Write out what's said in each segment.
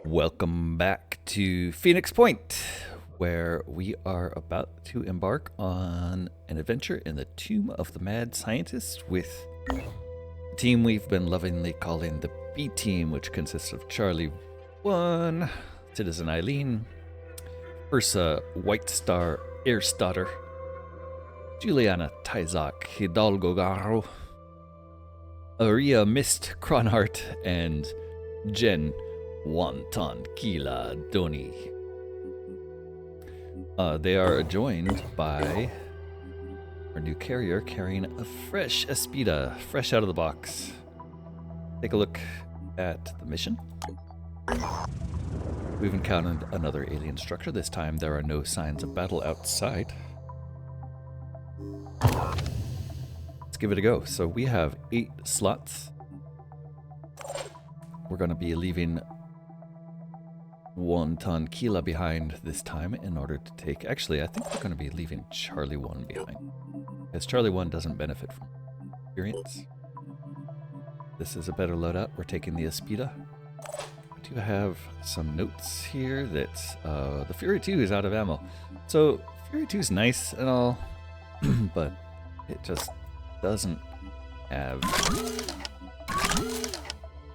Welcome back to Phoenix Point, where we are about to embark on an adventure in the Tomb of the Mad Scientist with the team we've been lovingly calling the B Team, which consists of Charlie 1, Citizen Eileen, Fursa, Whitestar, Eirsdottir, Juliana Tyzak, Hidalgo Garo, Aria Mist Cronhart, and Jen Wonton Kila Doni. They are joined by our new carrier carrying a fresh Espida, fresh out of the box. Take a look at the mission. We've encountered another alien structure. This time there are no signs of battle outside. Let's give it a go. So we have 8 slots. We're going to be leaving Wonton Kila behind this time in order to take... Actually, I think we're going to be leaving Charlie 1 behind, because Charlie 1 doesn't benefit from experience. This is a better loadout. We're taking the Espida. I do have some notes here that the Fury 2 is out of ammo. So, Fury 2 is nice and all, but it just doesn't have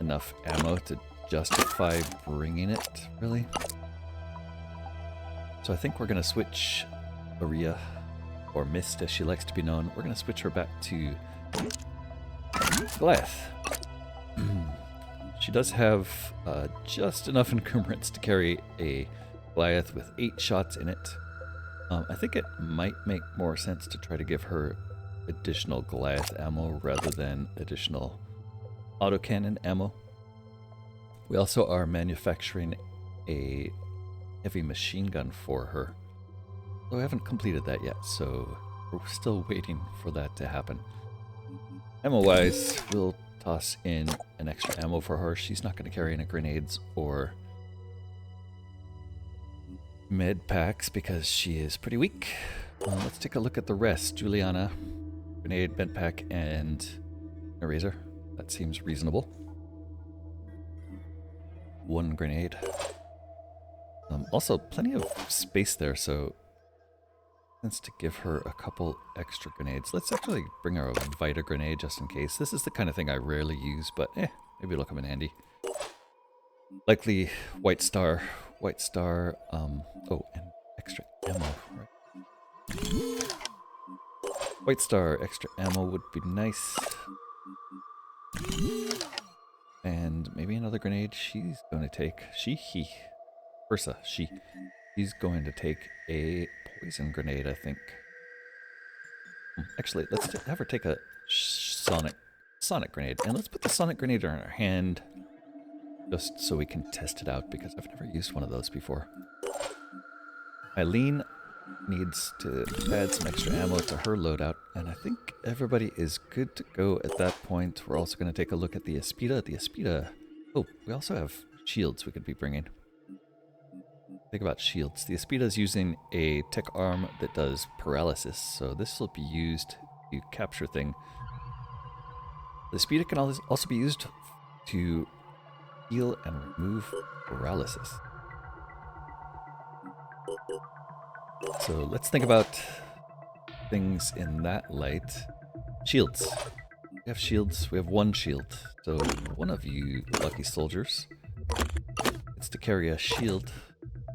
enough ammo to justify bringing it, really. So I think we're going to switch Aria, or Mist as she likes to be known. We're going to switch her back to Goliath. She does have just enough encumbrance to carry a Goliath with 8 shots in it. I think it might make more sense to try to give her additional Goliath ammo rather than additional autocannon ammo. We also are manufacturing a heavy machine gun for her. Though I haven't completed that yet, so we're still waiting for that to happen. Ammo-wise, we'll toss in an extra ammo for her. She's not going to carry any grenades or med packs because she is pretty weak. Let's take a look at the rest. Juliana, grenade, med pack, and a razor. That seems reasonable. 1 grenade. Also, plenty of space there, so sense to give her a couple extra grenades. Let's actually bring her a Vita grenade just in case. This is the kind of thing I rarely use, but maybe it'll come in handy. Likely Whitestar. Whitestar, oh, and extra ammo, right? Whitestar, extra ammo would be nice. And maybe another grenade she's going to take. Fursa, she's going to take a poison grenade, I think. Actually, let's have her take a sonic grenade. And let's put the sonic grenade in her hand just so we can test it out, because I've never used one of those before. Eileen needs to add some extra ammo to her loadout, and I think everybody is good to go at that point. We're also going to take a look at the Espida. Oh, we also have shields we could be bringing. Think about shields. The Espida is using a tech arm that does paralysis, so this will be used to capture things. The Espida can also be used to heal and remove paralysis. So let's think about things in that light. Shields. We have shields. We have 1 shield. So one of you lucky soldiers gets to carry a shield.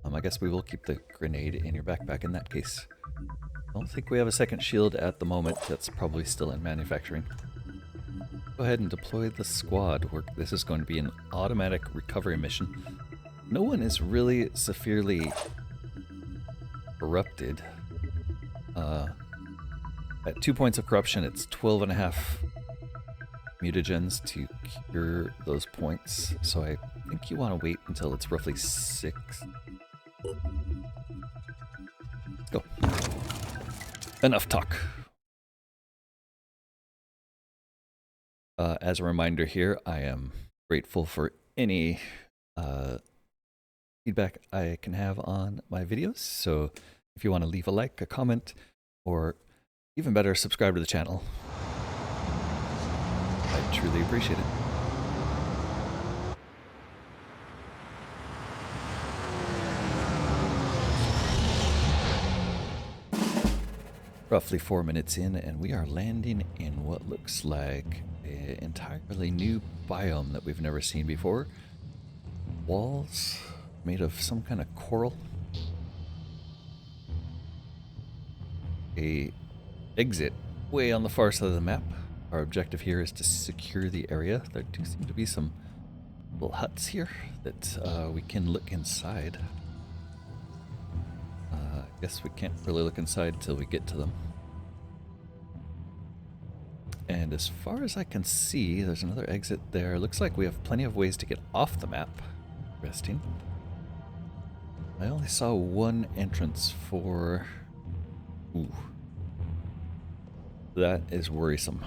I guess we will keep the grenade in your backpack in that case. I don't think we have a second shield at the moment. That's probably still in manufacturing. Go ahead and deploy the squad. This is going to be an automatic recovery mission. No one is really severely corrupted. At 2 points of corruption, it's 12.5 mutagens to cure those points. So I think you want to wait until it's roughly 6. Let's go. Enough talk. As a reminder here, I am grateful for any feedback I can have on my videos. So if you want to leave a like, a comment, or even better, subscribe to the channel, I truly appreciate it. roughly 4 minutes in, and we are landing in what looks like an entirely new biome that we've never seen before. Walls made of some kind of coral. A exit way on the far side of the map. Our objective here is to secure the area. There do seem to be some little huts here that we can look inside. I guess we can't really look inside until we get to them. And as far as I can see, there's another exit there. Looks like we have plenty of ways to get off the map. Interesting. I only saw one entrance for... Ooh. That is worrisome.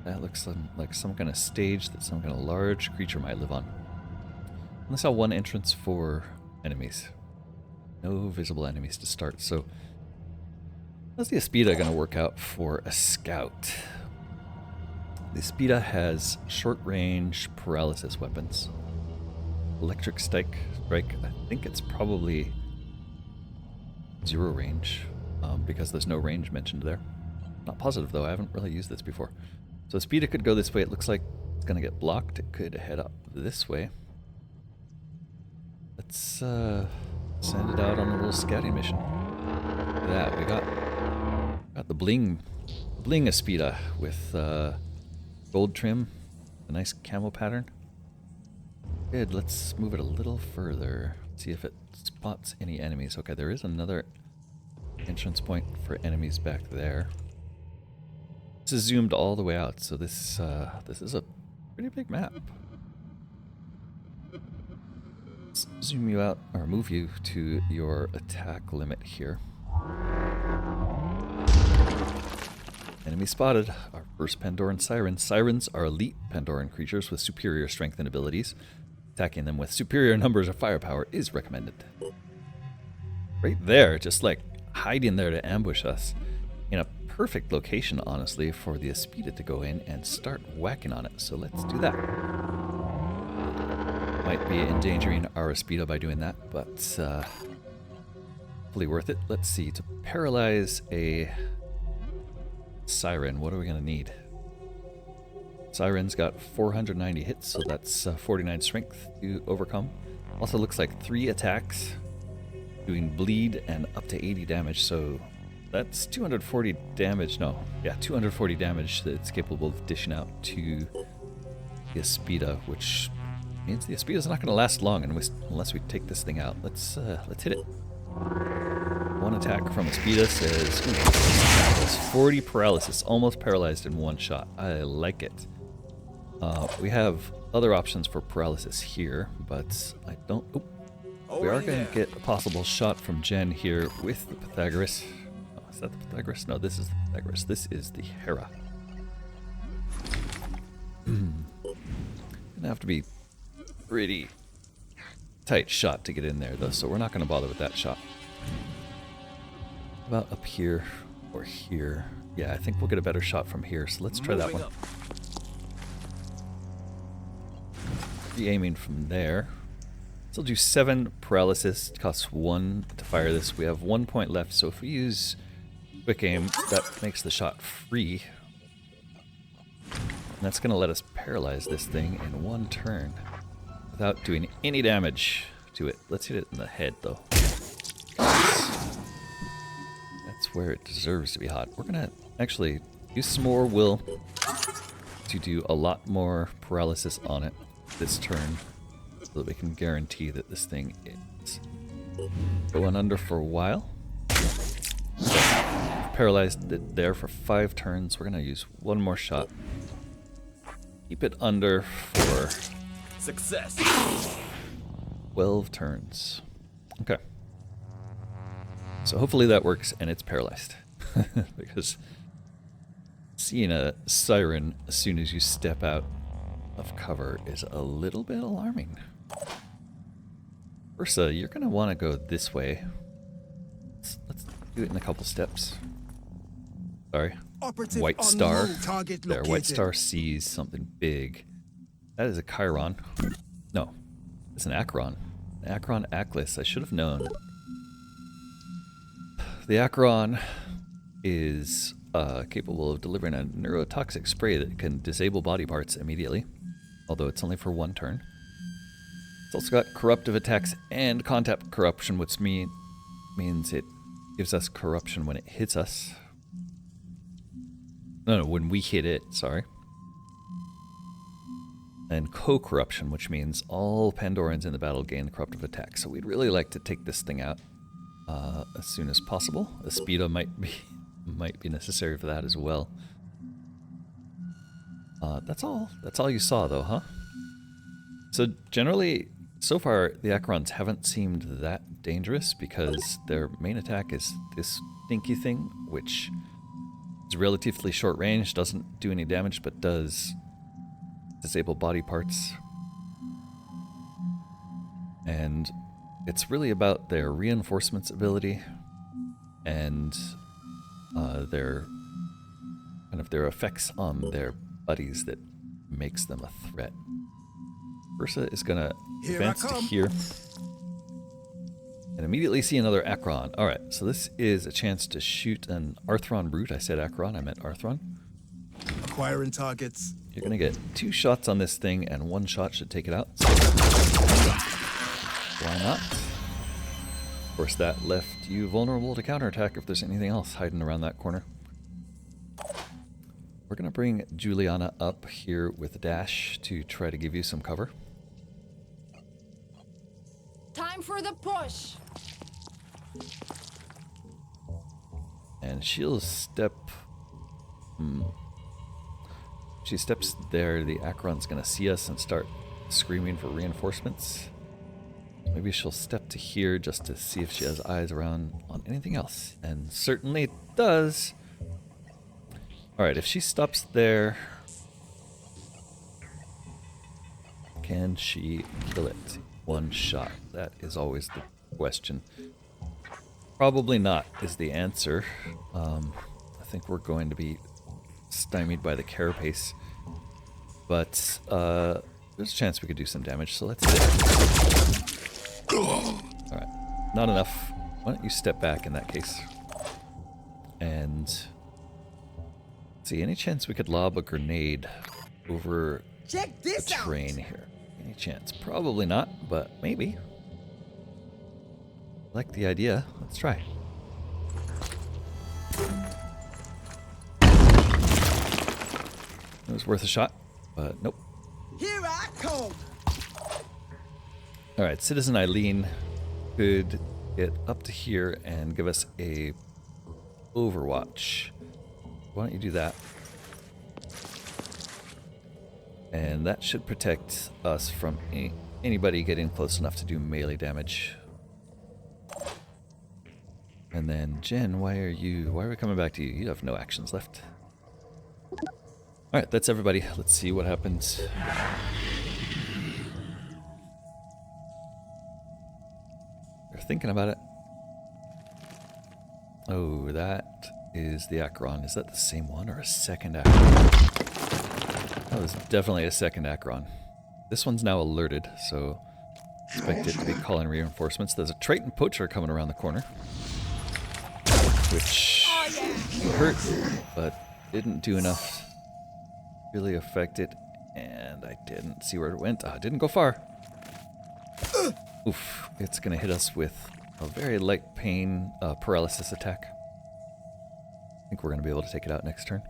That looks like some kind of stage that some kind of large creature might live on. I only saw one entrance for enemies. No visible enemies to start, so how's the Aspida going to work out for a scout? The Aspida has short-range paralysis weapons. Electric strike, I think it's probably 0 range, because there's no range mentioned there. Not positive though, I haven't really used this before. So Aspida could go this way, it looks like it's going to get blocked. It could head up this way. Let's send it out on a little scouting mission. Look at that, we got the bling Aspida with gold trim, a nice camo pattern. Good, let's move it a little further. See if it spots any enemies. Okay, there is another entrance point for enemies back there. This is zoomed all the way out, so this is a pretty big map. Let's zoom you out, or move you to your attack limit here. Enemy spotted. Our first Pandoran Siren. Sirens are elite Pandoran creatures with superior strength and abilities. Attacking them with superior numbers of firepower is recommended. Right there, just like hiding there to ambush us. In a perfect location, honestly, for the Aspida to go in and start whacking on it. So let's do that. Might be endangering our Aspida by doing that, but hopefully worth it. Let's see, to paralyze a Siren, what are we going to need? Siren's got 490 hits, so that's 49 strength to overcome. Also looks like 3 attacks, doing bleed and up to 80 damage, so that's 240 damage. No, yeah, 240 damage that it's capable of dishing out to the Aspida, which means the Aspida's not going to last long unless we take this thing out. Let's hit it. One attack from Aspida says, ooh, that was 40 paralysis, almost paralyzed in one shot. I like it. We have other options for paralysis here, but I don't... Oh, we are going to get a possible shot from Jen here with the Pythagoras. Oh, is that the Pythagoras? No, this is the Pythagoras. This is the Hera. Gonna have to be pretty tight shot to get in there, though, so we're not going to bother with that shot. How about up here or here? Yeah, I think we'll get a better shot from here, so let's try that one. Aiming from there. So we'll do 7 paralysis. It costs 1 to fire this. We have 1 point left, so if we use quick aim, that makes the shot free. And that's going to let us paralyze this thing in 1 turn without doing any damage to it. Let's hit it in the head, though. That's where it deserves to be hot. We're going to actually use some more will to do a lot more paralysis on it this turn, so that we can guarantee that this thing is going under for a while. So, paralyzed it there for 5 turns. We're going to use 1 more shot. Keep it under for success. 12 turns. Okay. So hopefully that works and it's paralyzed. Because seeing a Siren as soon as you step out of cover is a little bit alarming. Fursa, you're going to want to go this way. Let's do it in a couple steps. Sorry. Whitestar. There, Whitestar sees something big. That is a Chiron. No, it's an Acheron. An Acheron Ackless. I should have known. The Acheron is capable of delivering a neurotoxic spray that can disable body parts immediately, although it's only for 1 turn. It's also got corruptive attacks and contact corruption, which means it gives us corruption when it hits us. No, when we hit it, sorry. And co-corruption, which means all Pandorans in the battle gain corruptive attacks. So we'd really like to take this thing out as soon as possible. A Speedo might be necessary for that as well. That's all you saw, though, huh? So generally, so far, the Acherons haven't seemed that dangerous because their main attack is this stinky thing, which is relatively short range, doesn't do any damage, but does disable body parts. And it's really about their reinforcements ability and their effects on their buddies that makes them a threat. Fursa is gonna advance to here and immediately see another Acheron. Alright, so this is a chance to shoot an Arthron root. I said Acheron, I meant Arthron. Acquiring targets. You're gonna get 2 shots on this thing, and 1 shot should take it out. So why not? Of course, that left you vulnerable to counterattack if there's anything else hiding around that corner. We're gonna bring Juliana up here with a dash to try to give you some cover. Time for the push. And she'll step. She steps there. The Acheron's gonna see us and start screaming for reinforcements. Maybe she'll step to here just to see if she has eyes around on anything else. And certainly it does. Alright, if she stops there, can she kill it? 1 shot. That is always the question. Probably not is the answer. I think we're going to be stymied by the carapace. But there's a chance we could do some damage, so let's do it. Alright, not enough. Why don't you step back in that case? And see, any chance we could lob a grenade over the terrain here? Any chance? Probably not, but maybe. Like the idea. Let's try. It was worth a shot, but nope. Here I come. Alright, Citizen Eileen could get up to here and give us a overwatch. Why don't you do that? And that should protect us from anybody getting close enough to do melee damage. And then Jen, why are we coming back to you? You have no actions left. Alright, that's everybody. Let's see what happens. They're thinking about it. Oh, that is the Acheron. Is that the same one or a second Acheron? That was definitely a second Acheron. This one's now alerted, so expect it to be calling reinforcements. There's a Triton poacher coming around the corner, which hurt, but didn't do enough to really affect it. And I didn't see where it went. It didn't go far. Oof, it's gonna hit us with a very light pain paralysis attack. I think we're gonna be able to take it out next turn.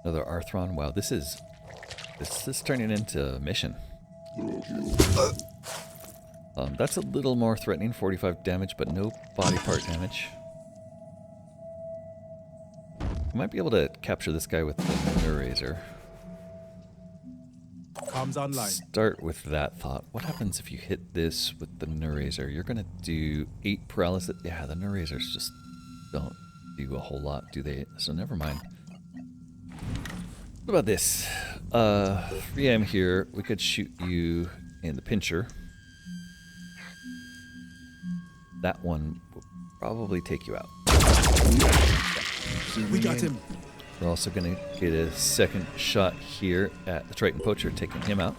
Another Arthron. Wow, this is turning into a mission. That's a little more threatening, 45 damage, but no body part damage. We might be able to capture this guy with the Neurazer. Comms online. Start with that thought. What happens if you hit this with the Neurazer? You're gonna do 8 paralysis. Yeah, the Neurazers just don't do a whole lot, do they? So never mind. What about this? 3M here. We could shoot you in the pincher. That one will probably take you out. We got him. We're also going to get a second shot here at the Triton Poacher, taking him out.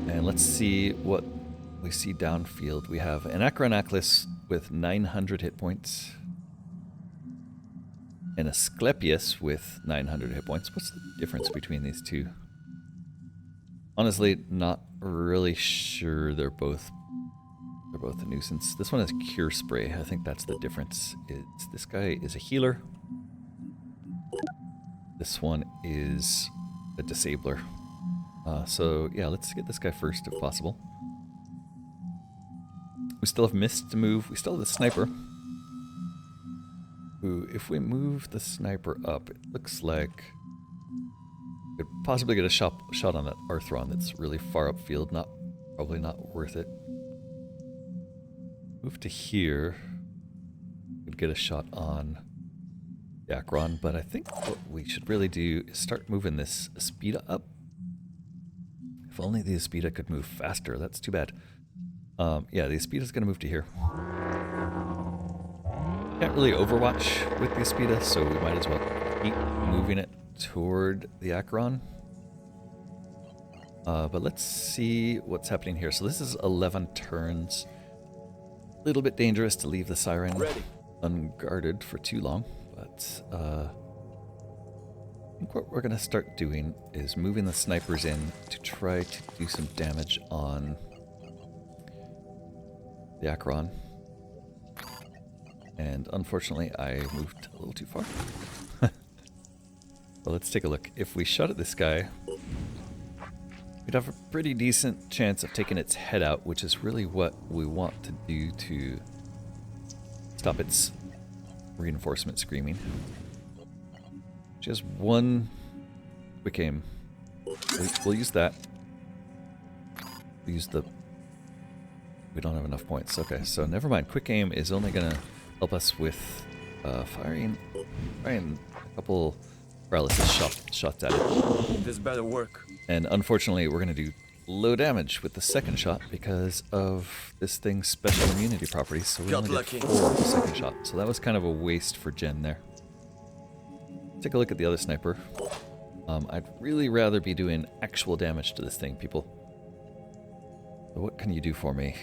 And let's see what we see downfield, we have an Acheron with 900 hit points. And a Asclepius with 900 hit points. What's the difference between these two? Honestly, not really sure. They're both a nuisance. This one has Cure Spray. I think that's the difference. This guy is a healer. This one is a disabler. So yeah, let's get this guy first if possible. We still have Mist to move. We still have the sniper. Who, if we move the sniper up, it looks like we could possibly get a shot on that Arthron that's really far upfield. Probably not worth it. Move to here. We'd get a shot on the Acheron, but I think what we should really do is start moving this Aspida up. If only the Aspida could move faster. That's too bad. Yeah, the Aspida's going to move to here. Can't really overwatch with the Aspida, so we might as well keep moving it toward the Acheron. But let's see what's happening here. So this is 11 turns. A little bit dangerous to leave the Siren unguarded for too long, but I think what we're going to start doing is moving the snipers in to try to do some damage on the Acheron. And unfortunately, I moved a little too far. Well, let's take a look. If we shot at this guy, we'd have a pretty decent chance of taking its head out, which is really what we want to do to stop its reinforcement screaming. Just one quick aim. We'll use that. We'll use the... We don't have enough points. Okay, so never mind. Quick aim is only going to help us with firing a couple paralysis shots at it. This better work. And unfortunately, we're going to do low damage with the second shot because of this thing's special immunity properties. So we only did 4 with the second shot. So that was kind of a waste for Jen there. Take a look at the other sniper. I'd really rather be doing actual damage to this thing, people. So what can you do for me?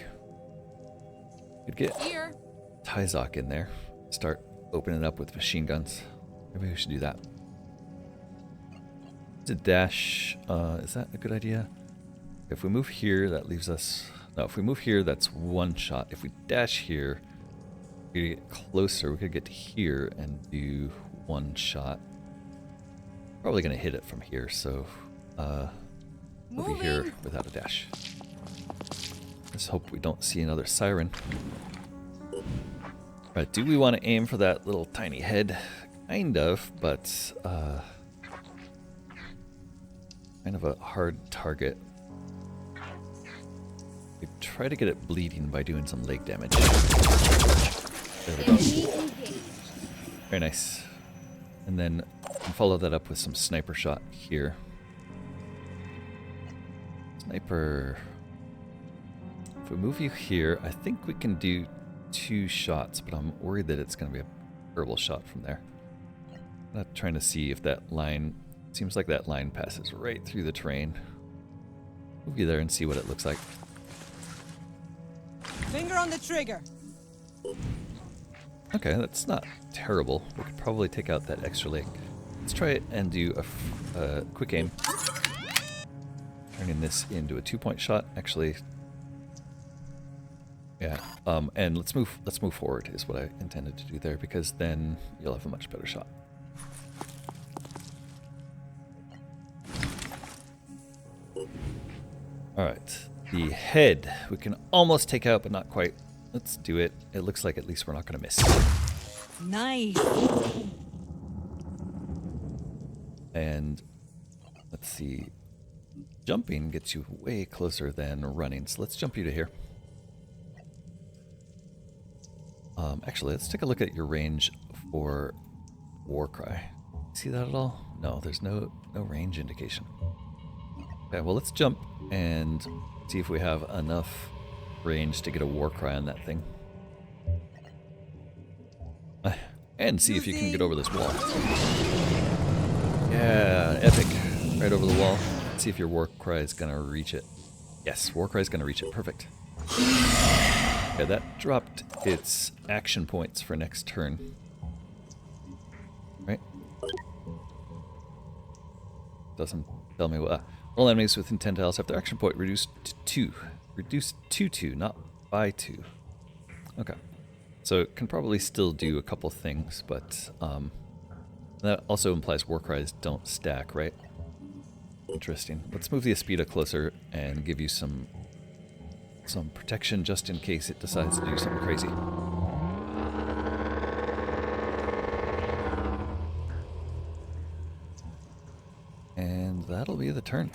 Could get Here. Tyzok in there. Start opening it up with machine guns. Maybe we should do that. It's a dash. Is that a good idea? If we move here, that leaves us... No, if we move here, that's one shot. If we dash here, we could get closer. We could get to here and do one shot. Probably going to hit it from here, so we'll be here without a dash. Let's hope we don't see another Siren. Alright, do we want to aim for that little tiny head? Kind of, but kind of a hard target. We try to get it bleeding by doing some leg damage. There we go. Very nice. And then follow that up with some sniper shot here. Sniper. If we move you here, I think we can do 2 shots, but I'm worried that it's going to be a terrible shot from there. I'm not trying to see if that line... Seems like that line passes right through the terrain. Move you there and see what it looks like. Finger on the trigger. Okay, that's not terrible. We could probably take out that extra leg. Let's try it and do a quick aim. Turning this into a 2-point shot. Actually, yeah. And let's move forward is what I intended to do there, because then you'll have a much better shot. All right, the head we can almost take out, but not quite. Let's do it. It looks like at least we're not going to miss. Nice. And let's see. Jumping gets you way closer than running, so let's jump you to here. Actually, let's take a look at your range for Warcry. See that at all? No, there's no range indication. Okay, well, let's jump and see if we have enough range to get a Warcry on that thing. And see if you can get over this wall. Yeah, epic. Right over the wall. Let's see if your Warcry is going to reach it. Yes, Warcry is going to reach it. Perfect. Okay, that dropped its action points for next turn. Right? Doesn't tell me what. All enemies within 10 tiles have their action point reduced to 2. Reduced to 2, not by 2. Okay. So it can probably still do a couple things, but that also implies war cries don't stack, right? Interesting. Let's move the Aspida closer and give you some protection just in case it decides to do something crazy. And that'll be the turn.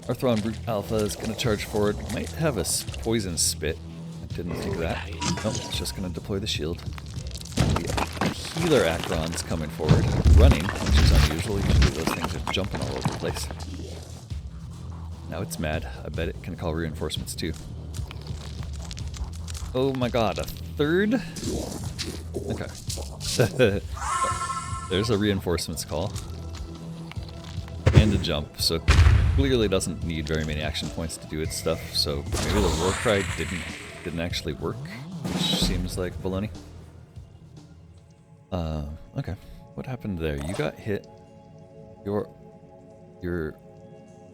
Arthron Brute Alpha is going to charge forward. Might have a poison spit. I didn't think of that. Nope, it's just going to deploy the shield. The healer Acheron's coming forward, running, which is unusual. Usually those things are jumping all over the place. Now it's mad. I bet it can call reinforcements too. Oh my god, a third? Okay. There's a reinforcements call. And a jump, so clearly doesn't need very many action points to do its stuff, so maybe the war cry didn't actually work, which seems like baloney. Okay. What happened there? You got hit. Your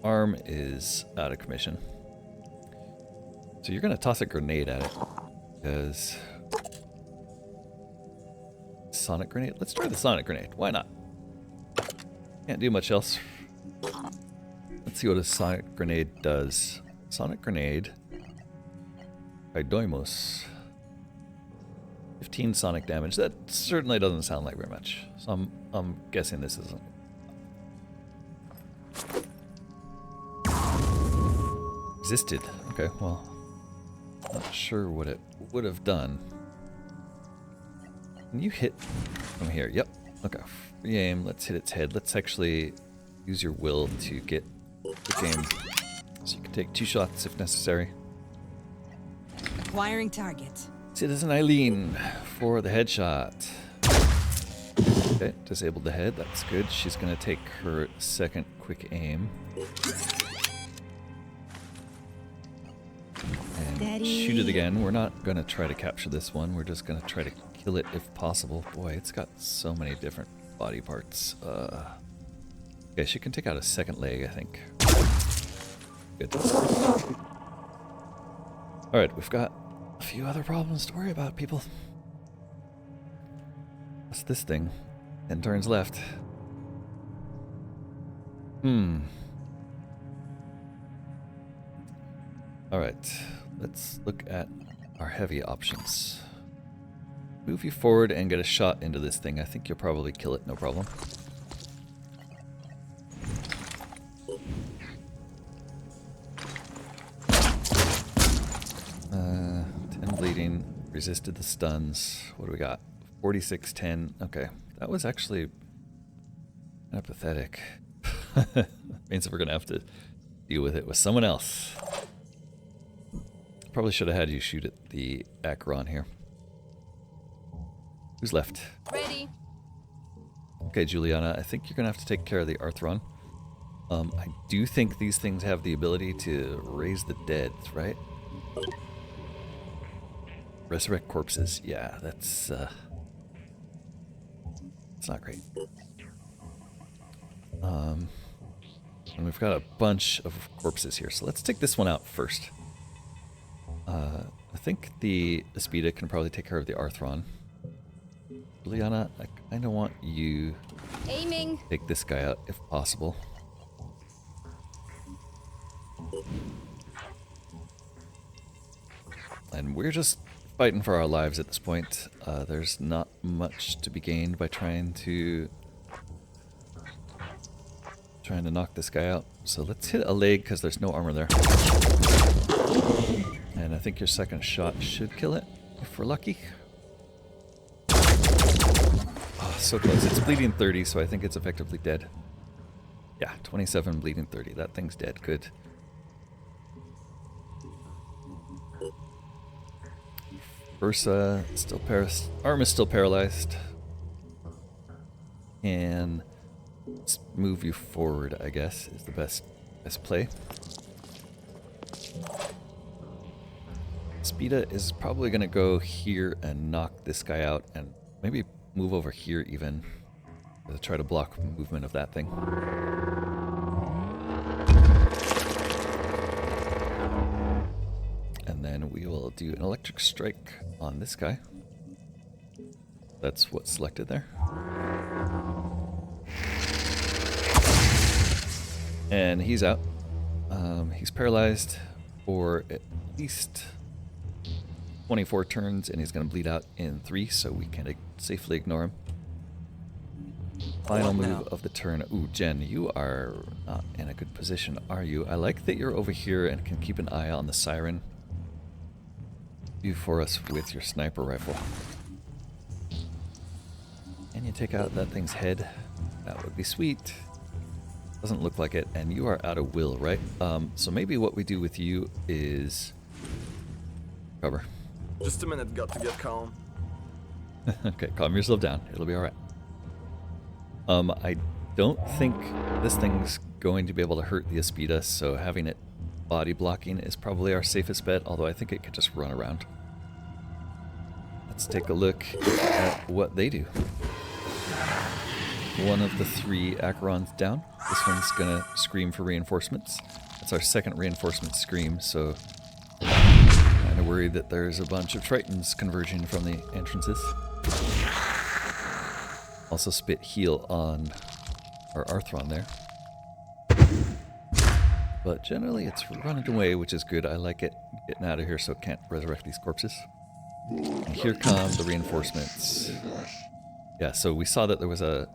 arm is out of commission. So you're gonna toss a grenade at it. Because sonic grenade? Let's try the sonic grenade. Why not? Can't do much else. Let's see what a sonic grenade does. Sonic grenade. Eidoimos. 15 sonic damage. That certainly doesn't sound like very much. So I'm guessing this isn't. Existed. Okay, well, not sure what it would have done. Can you hit from here? Yep. Okay. Free aim. Let's hit its head. Let's actually use your will to get the game. So you can take 2 shots if necessary. Acquiring target. Citizen Eileen for the headshot. Okay, disabled the head. That's good. She's going to take her second quick aim. And shoot it again. We're not going to try to capture this one. We're just going to try to kill it if possible. Boy, it's got so many different body parts. Okay, she can take out a second leg, I think. Good. Alright, we've got a few other problems to worry about, people. What's this thing? 10 turns left. Alright, let's look at our heavy options. Move you forward and get a shot into this thing. I think you'll probably kill it, no problem. Bleeding, resisted the stuns. What do we got? 46-10. Okay, that was actually kind of pathetic. Means that we're gonna have to deal with it with someone else. Probably should have had you shoot at the Acheron here. Who's left? Ready. Okay, Juliana, I think you're gonna have to take care of the Arthron. I do think these things have the ability to raise the dead, right? Resurrect corpses. Yeah, that's not great. And we've got a bunch of corpses here, so let's take this one out first. I think the Aspida can probably take care of the Arthron. Juliana, I kind of want you Aiming. take this guy out if possible. And we're just fighting for our lives at this point. There's not much to be gained by trying to knock this guy out. So let's hit a leg because there's no armor there. And I think your second shot should kill it if we're lucky. Oh, so close. It's bleeding 30, so I think it's effectively dead. Yeah, 27 bleeding 30. That thing's dead. Good. Fursa still arm is still paralyzed. And Let's move you forward, I guess, is the best play. Speeda is probably going to go here and knock this guy out, and maybe move over here even to try to block movement of that thing. And then we will do an electric strike on this guy. That's what's selected there. And he's out. He's paralyzed for at least 24 turns, and he's going to bleed out in 3, so we can safely ignore him. Final move of the turn. Ooh, Jen, you are not in a good position, are you? I like that you're over here and can keep an eye on the Siren. You for us with your sniper rifle. And you take out that thing's head. That would be sweet. Doesn't look like it, and you are out of will, right? So maybe what we do with you is cover. Just a minute, got to get calm. Okay, calm yourself down. It'll be alright. I don't think this thing's going to be able to hurt the Aspida, so having it body blocking is probably our safest bet, although I think it could just run around. Let's take a look at what they do. One of the 3 Acherons down. This one's gonna scream for reinforcements. That's our second reinforcement scream, so kind of worried that there's a bunch of Tritons converging from the entrances. Also spit heal on our Arthron there. But generally it's running away, which is good. I like it getting out of here so it can't resurrect these corpses. And here come the reinforcements. Yeah, so we saw that there was a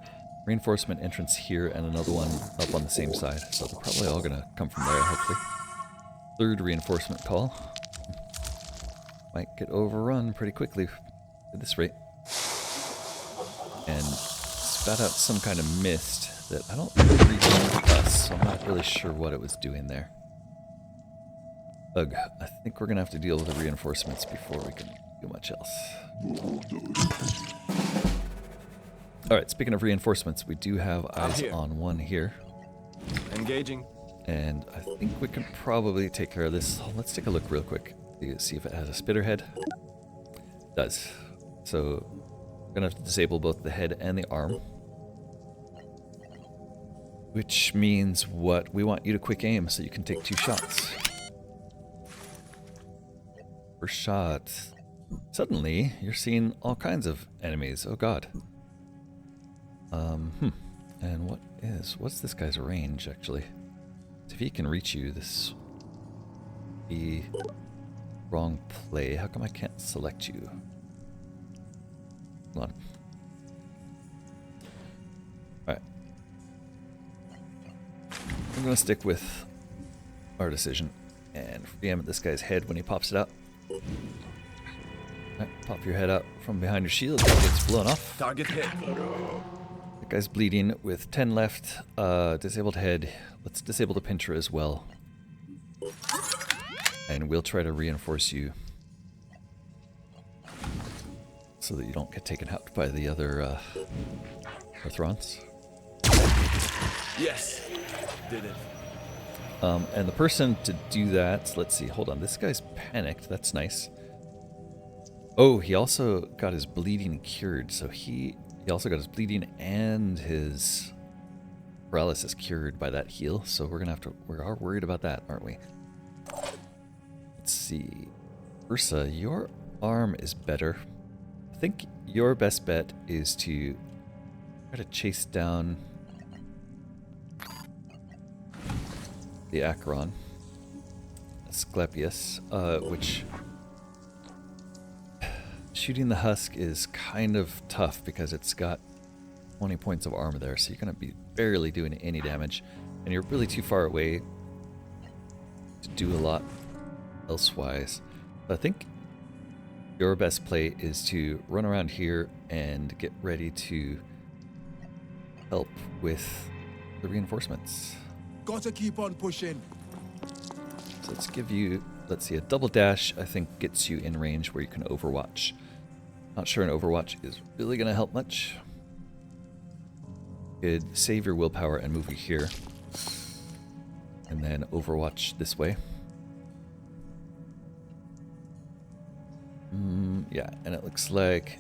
reinforcement entrance here and another one up on the same side. So they're probably all going to come from there, hopefully. 3rd reinforcement call. Might get overrun pretty quickly at this rate. And spat out some kind of mist that I don't think reached us, so I'm not really sure what it was doing there. Ugh, I think we're going to have to deal with the reinforcements before we can do much else. Alright, speaking of reinforcements, we do have eyes on one here. Engaging. And I think we can probably take care of this. Let's take a look real quick. See if it has a spitter head. It does. So, we're going to have to disable both the head and the arm. Which means what? We want you to quick aim so you can take 2 shots. First shot. Suddenly, you're seeing all kinds of enemies. Oh god. And what's this guy's range, actually? If he can reach you, this would be wrong play. How come I can't select you? Hold on. Alright. I'm gonna stick with our decision and free aim at this guy's head when he pops it out. Right, pop your head out from behind your shield. It gets blown off. Target hit. That guy's bleeding with 10 left. Disabled head. Let's disable the pincher as well. And we'll try to reinforce you so that you don't get taken out by the other Arthrons. Yes, did it. And the person to do that, let's see, hold on, this guy's panicked, that's nice. Oh, he also got his bleeding cured, so he also got his bleeding and his paralysis cured by that heal, so we're gonna have to, we are worried about that, aren't we? Let's see, Fursa, your arm is better. I think your best bet is to try to chase down the Acheron, Asclepius, which shooting the husk is kind of tough because it's got 20 points of armor there, so you're going to be barely doing any damage, and you're really too far away to do a lot elsewise. So I think your best play is to run around here and get ready to help with the reinforcements. Gotta keep on pushing. So let's give you, let's see, a double dash I think gets you in range where you can overwatch. Not sure an overwatch is really going to help much. could save your willpower and move you here. And then overwatch this way. Yeah, and it looks like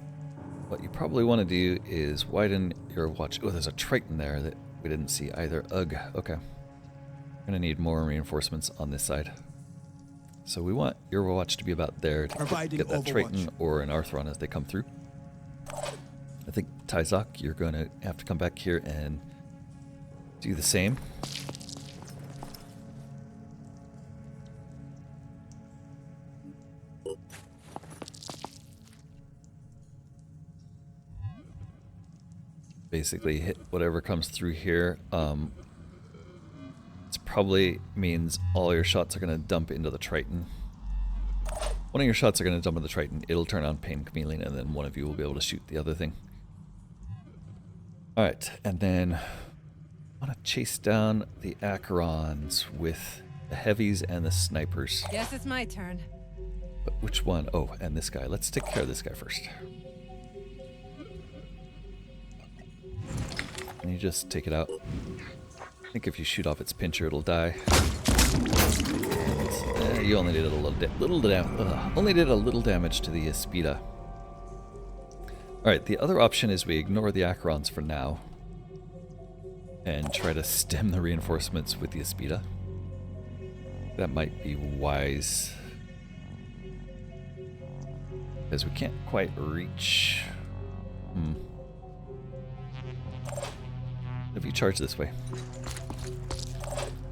what you probably want to do is widen your watch. Oh, there's a Triton there that we didn't see either. Ugh, okay. We're going to need more reinforcements on this side. So we want your watch to be about there to get that Triton or an Arthron as they come through. I think Tyzok, you're going to have to come back here and do the same. Basically hit whatever comes through here. It probably means all your shots are going to dump into the Triton. One of your shots are going to dump into the Triton. It'll turn on Pain Chameleon, and then one of you will be able to shoot the other thing. Alright, and then I want to chase down the Acherons with the heavies and the snipers. Guess it's my turn. But which one? Oh, and this guy. Let's take care of this guy first. Can you just take it out? I think if you shoot off its pincher, it'll die. You only did a little damage to the Aspida. Alright, the other option is we ignore the Acherons for now and try to stem the reinforcements with the Aspida. That might be wise, because we can't quite reach. If you charge this way.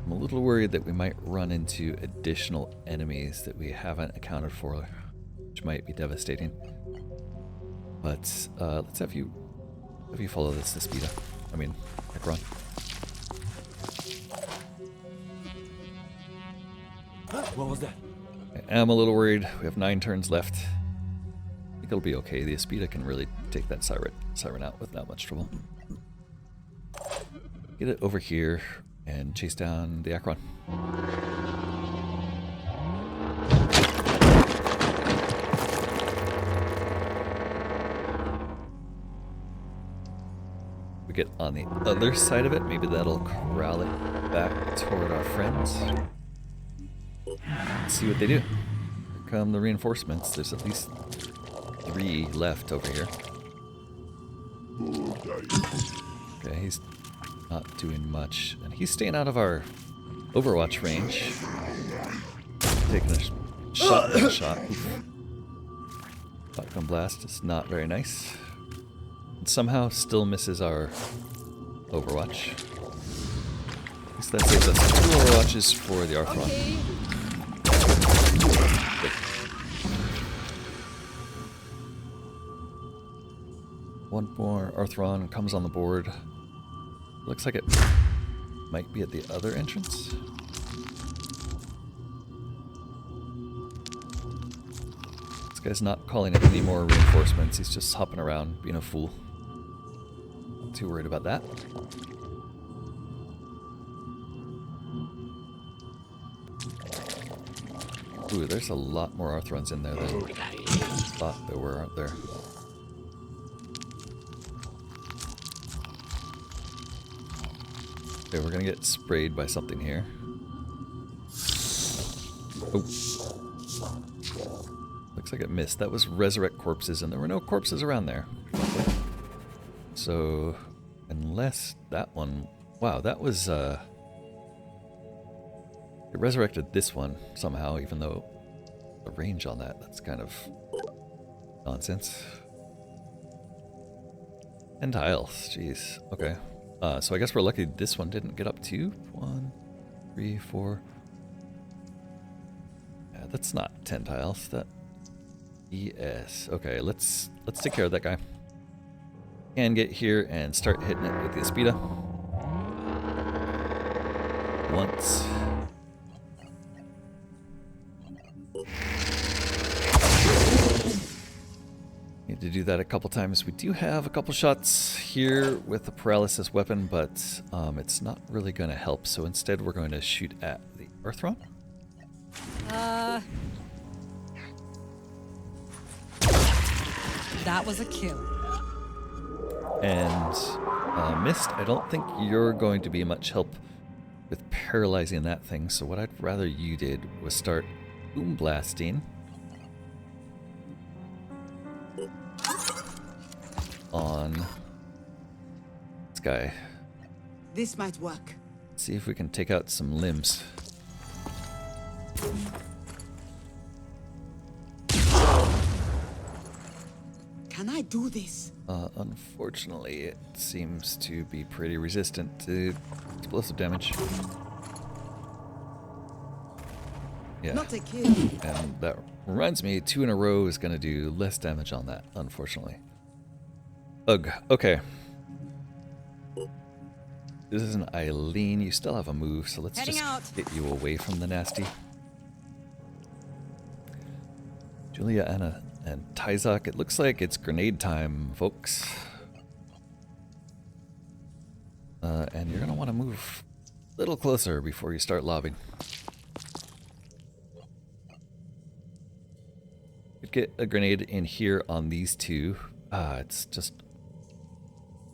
I'm a little worried that we might run into additional enemies that we haven't accounted for, which might be devastating. But let's have you follow this Aspida. I mean, Acheron. What was that? I am a little worried. We have 9 turns left. I think it'll be okay. The Aspida can really take that Siren out with not much trouble. Get it over here and chase down the Acheron. We get on the other side of it, maybe that'll corral it back toward our friends. Let's see what they do. Here come the reinforcements. There's at least 3 left over here. Okay, he's not doing much, and he's staying out of our Overwatch range. Taking a shot. Shotgun blast is not very nice. And somehow still misses our Overwatch. At least that saves us 2 Overwatches for the Arthron. Okay. Good. One more Arthron comes on the board. Looks like it might be at the other entrance. This guy's not calling in any more reinforcements. He's just hopping around, being a fool. Not too worried about that. Ooh, there's a lot more Arthrons in there than I thought there were, aren't there? Okay, we're gonna get sprayed by something here. Oh. Looks like it missed. That was resurrect corpses, and there were no corpses around there. So, unless that one... Wow, that was... It resurrected this one somehow, even though the range on that's kind of nonsense. 10 tiles, jeez. Okay. So I guess we're lucky this one didn't get up to 1, 3, 4. Yeah, that's not 10 tiles. That ES. Okay, let's take care of that guy. And get here and start hitting it with the Aspida. Once. Need to do that a couple times. We do have a couple shots here with the paralysis weapon, but it's not really going to help. So instead, we're going to shoot at the Arthron. That was a kill. And Mist, I don't think you're going to be much help with paralyzing that thing, so what I'd rather you did was start boom blasting on this guy. This might work. See if we can take out some limbs. Can I do this? Unfortunately, it seems to be pretty resistant to explosive damage. Yeah. Not a kill. And that reminds me, 2 in a row is going to do less damage on that, unfortunately. Ugh. Okay. This is an Eileen. You still have a move, so let's Heading just out. get you away from the nasty. Julia, Anna, and Tyzok. It looks like it's grenade time, folks. And you're going to want to move a little closer before you start lobbing. Could get a grenade in here on these two. It's just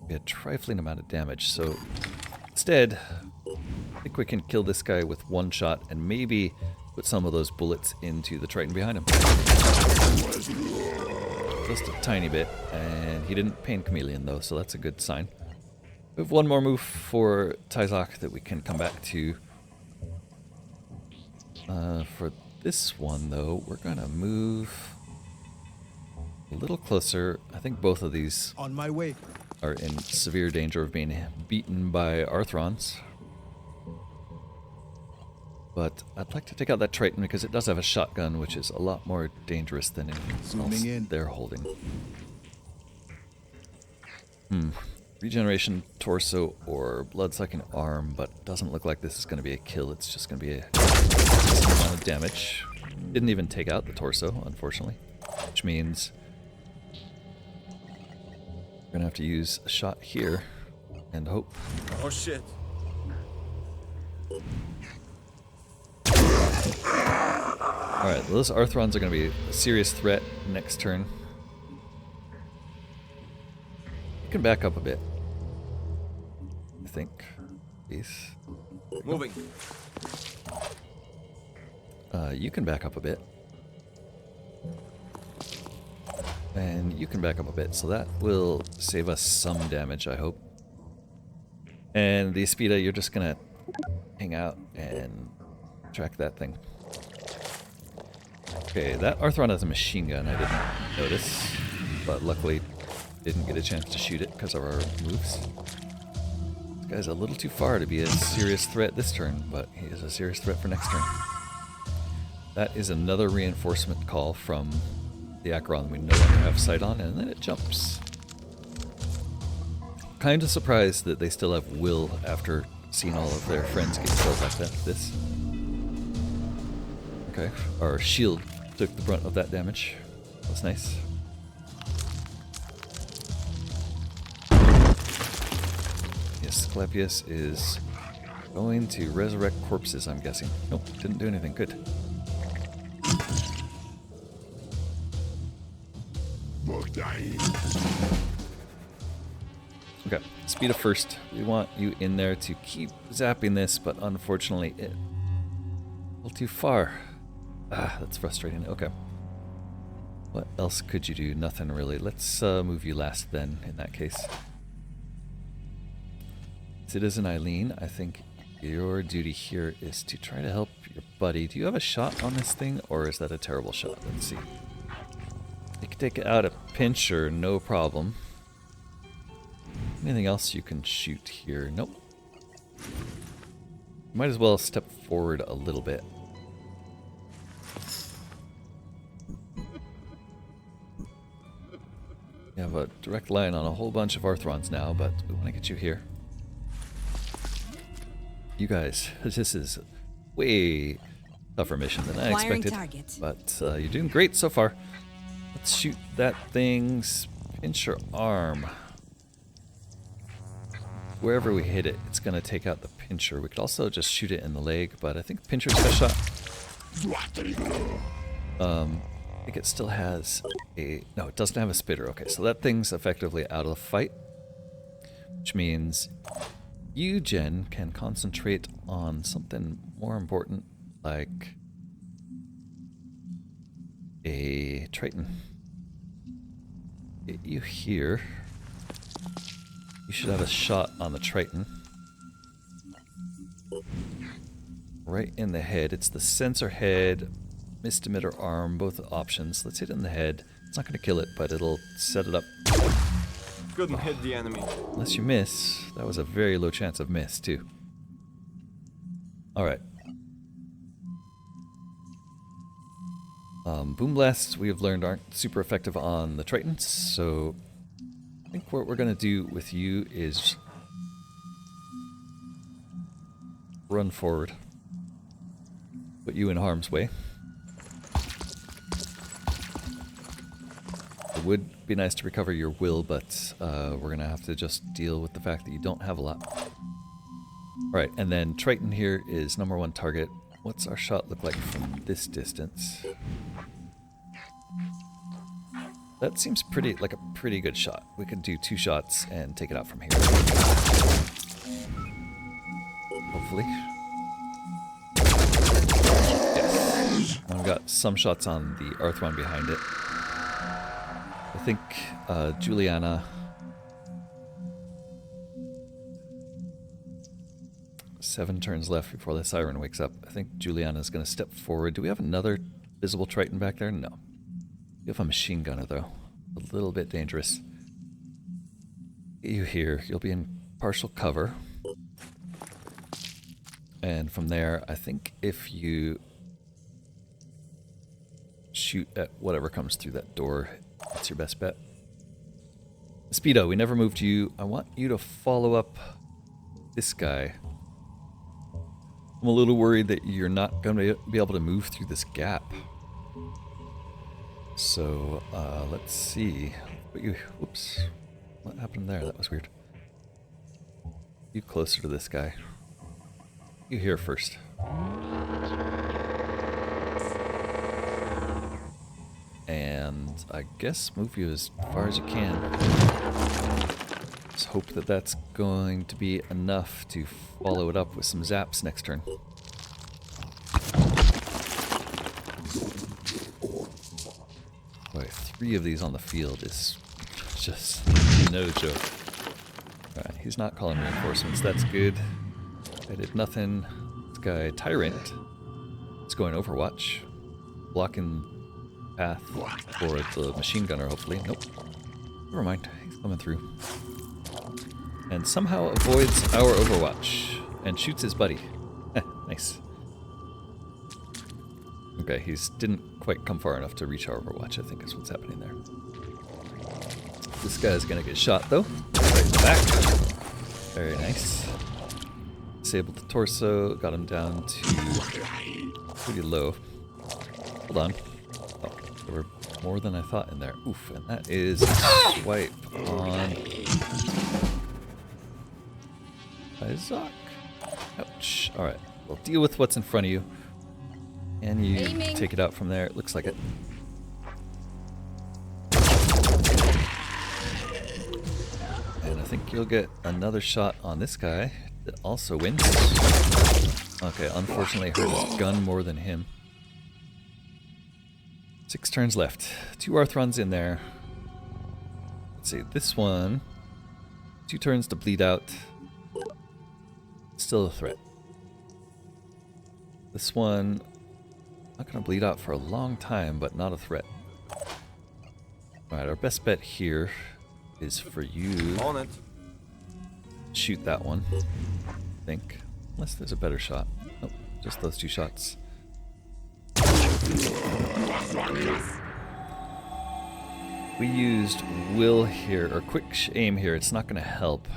a trifling amount of damage. So instead, I think we can kill this guy with one shot and maybe put some of those bullets into the Triton behind him. Just a tiny bit, and he didn't pain chameleon though, so that's a good sign. We have one more move for Tyzok that we can come back to. For this one though, we're gonna move a little closer. I think both of these On my way. are in severe danger of being beaten by Arthrons. But I'd like to take out that Triton because it does have a shotgun, which is a lot more dangerous than anything else Zooming in. they're holding. Regeneration torso or blood-sucking arm, but it doesn't look like this is going to be a kill. It's just going to be a decent amount of damage. Didn't even take out the torso, unfortunately, which means we're going to have to use a shot here and hope. Oh shit. Alright, those Arthrons are going to be a serious threat next turn. You can back up a bit, I think. Please. Moving. You can back up a bit. And you can back up a bit, so that will save us some damage, I hope. And the Aspida, you're just going to hang out and track that thing. Okay, that Arthron has a machine gun, I didn't notice, but luckily didn't get a chance to shoot it because of our moves. This guy's a little too far to be a serious threat this turn, but he is a serious threat for next turn. That is another reinforcement call from the Acheron we no longer have sight on, and then it jumps. Kind of surprised that they still have will after seeing all of their friends get killed like that. This. Okay, our shield took the brunt of that damage. That's nice. Yes, Asclepius is going to resurrect corpses, I'm guessing. Nope, didn't do anything. Good. Okay, speed of first. We want you in there to keep zapping this, but unfortunately it's a little too far. That's frustrating. Okay. What else could you do? Nothing really. Let's move you last then, in that case. Citizen Eileen, I think your duty here is to try to help your buddy. Do you have a shot on this thing, or is that a terrible shot? Let's see. You can take out a pincher, no problem. Anything else you can shoot here? Nope. Might as well step forward a little bit. You have a direct line on a whole bunch of Arthrons now, but we want to get you here. You guys, this is way tougher mission than I Acquiring expected. target. But you're doing great so far. Let's shoot that thing's pincher arm. Wherever we hit it, it's going to take out the pincher. We could also just shoot it in the leg, but I think pincher's best shot. I think it still has a... No, it doesn't have a spitter. Okay, so that thing's effectively out of the fight. which means you, Jen, can concentrate on something more important, like a Triton. Get you here. You should have a shot on the Triton. Right in the head. It's the sensor head, mist emitter arm, both options. Let's hit it in the head. It's not going to kill it, but it'll set it up. Couldn't hit the enemy. Unless you miss. That was a very low chance of miss, too. Alright. Boom blasts, we have learned, aren't super effective on the Tritons, so I think what we're going to do with you is run forward. Put you in harm's way. It would be nice to recover your will, but we're going to have to just deal with the fact that you don't have a lot. Alright, and then Triton here is number one target. What's our shot look like from this distance? That seems pretty like a pretty good shot. We could do 2 shots and take it out from here. Hopefully. Yes. I've got some shots on the Arthron behind it. I think Juliana... 7 turns left before the Siren wakes up. I think Juliana's going to step forward. Do we have another visible Triton back there? No. We have a machine gunner, though. A little bit dangerous. Get you here. You'll be in partial cover. And from there, I think if you shoot at whatever comes through that door, that's your best bet. Speedo, we never moved you. I want you to follow up this guy. I'm a little worried that you're not going to be able to move through this gap. So, let's see. Whoops. What happened there? That was weird. You closer to this guy. You here first. And I guess move you as far as you can. Just hope that that's going to be enough to follow it up with some zaps next turn. Boy, 3 of these on the field is just no joke. Alright, he's not calling reinforcements. That's good. I did nothing. This guy, Tyrant, is going Overwatch. Blocking path for the machine gunner, hopefully. Nope. Never mind. He's coming through. And somehow avoids our Overwatch and shoots his buddy. Nice. Okay, he didn't quite come far enough to reach our Overwatch, I think is what's happening there. This guy's gonna get shot though. Right in the back. Very nice. Disabled the torso, got him down to pretty low. Hold on. Oh, there were more than I thought in there. Oof, and that is a swipe on Isaac. Ouch. Alright, we'll deal with what's in front of you. And you Aiming. Take it out from there. It looks like it. And I think you'll get another shot on this guy that also wins. Okay, unfortunately I hurt his gun more than him. 6 turns left. 2 Arthrons in there. Let's see, this one, 2 turns to bleed out. Still a threat. This one, not going to bleed out for a long time, but not a threat. Alright, our best bet here is for you. On it. Shoot that one, I think. Unless there's a better shot. Nope, just those 2 shots. We used will here, or quick aim here. It's not going to help.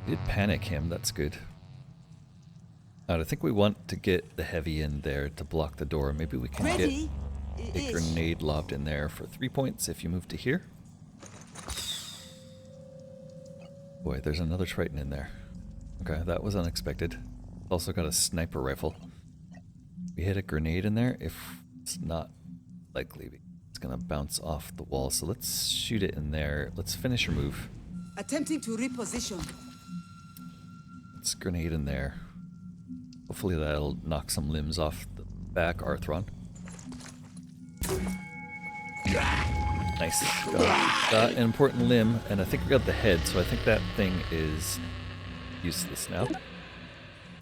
We did panic him, that's good. I think we want to get the heavy in there to block the door. Maybe we can get a grenade lobbed in there for 3 points if you move to here. Boy, there's another Triton in there. Okay, that was unexpected. Also got a sniper rifle. We hit a grenade in there. If it's not likely, it's gonna bounce off the wall, so let's shoot it in there. Let's finish your move. Attempting to reposition. Let's grenade in there. Hopefully that'll knock some limbs off the back, Arthron. Nice. Got an important limb, and I think we got the head, so I think that thing is useless now.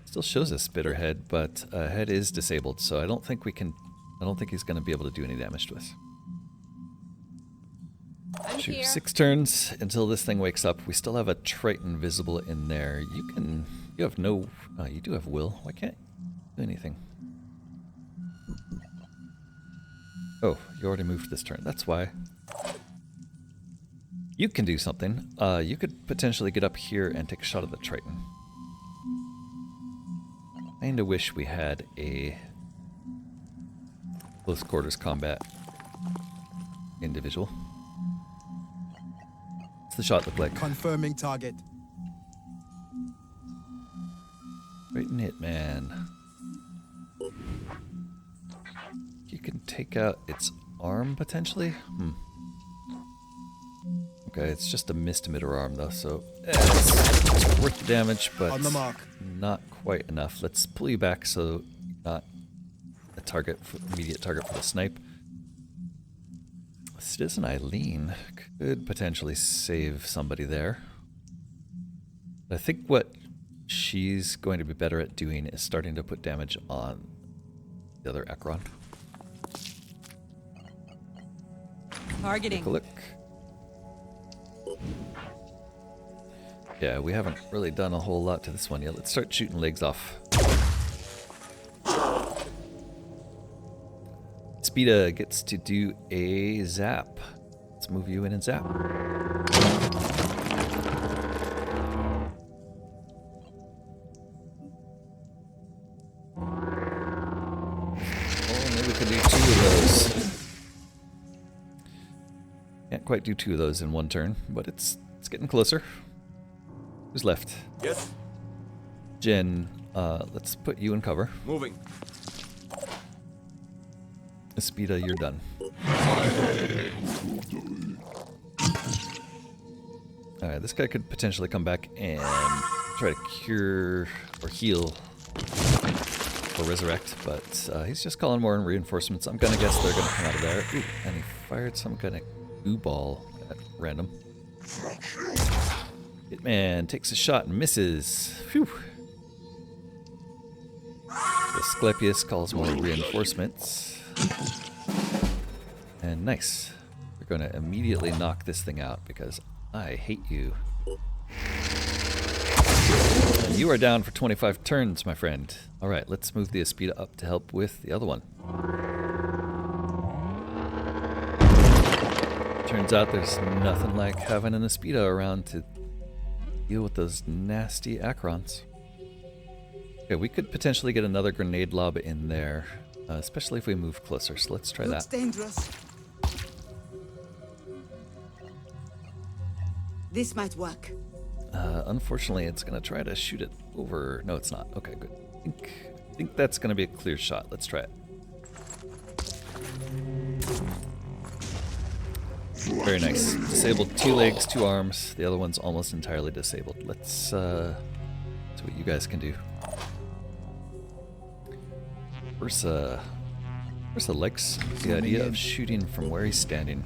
Still shows a spitter head, but head is disabled, so I don't think he's going to be able to do any damage to us. I'm Shoot, here. 6 turns until this thing wakes up. We still have a Triton visible in there. You have no, you do have will. Why can't you do anything? Oh, you already moved this turn. That's why. You can do something. You could potentially get up here and take a shot at the Triton. I kinda wish we had a close quarters combat individual. What's the shot look like? Confirming target. Triton Hitman. You can take out its arm potentially? Okay, it's just a missed emitter arm though, so it's worth the damage, but On the mark. not quite enough. Let's pull you back so you're not a target, immediate target for the snipe. Citizen Eileen could potentially save somebody there. I think what she's going to be better at doing is starting to put damage on the other Acheron. Targeting. Take a look. Yeah, we haven't really done a whole lot to this one yet. Let's start shooting legs off. Speeda gets to do a zap. Let's move you in and zap. Oh, maybe we can do 2 of those. Can't quite do 2 of those in one turn, but it's getting closer. Who's left? Yes. Jen, let's put you in cover. Moving. Speeda, you're done. Alright, this guy could potentially come back and try to cure or heal or resurrect, but he's just calling more reinforcements. I'm gonna guess they're gonna come out of there. Ooh, and he fired some kind of goo ball at random. Hitman takes a shot and misses. Phew. Asclepius calls more reinforcements. And nice. We're going to immediately knock this thing out because I hate you. And you are down for 25 turns, my friend. Alright, let's move the Aspida up to help with the other one. Turns out there's nothing like having an Aspida around to deal with those nasty Acherons. Okay, we could potentially get another grenade lob in there, especially if we move closer, so let's try Looks that. dangerous. This might work. Unfortunately, it's going to try to shoot it over... No, it's not. Okay, good. I think that's going to be a clear shot. Let's try it. Very nice. Disabled 2 legs, 2 arms. The other one's almost entirely disabled. Let's see what you guys can do. Fursa likes the idea of shooting from where he's standing.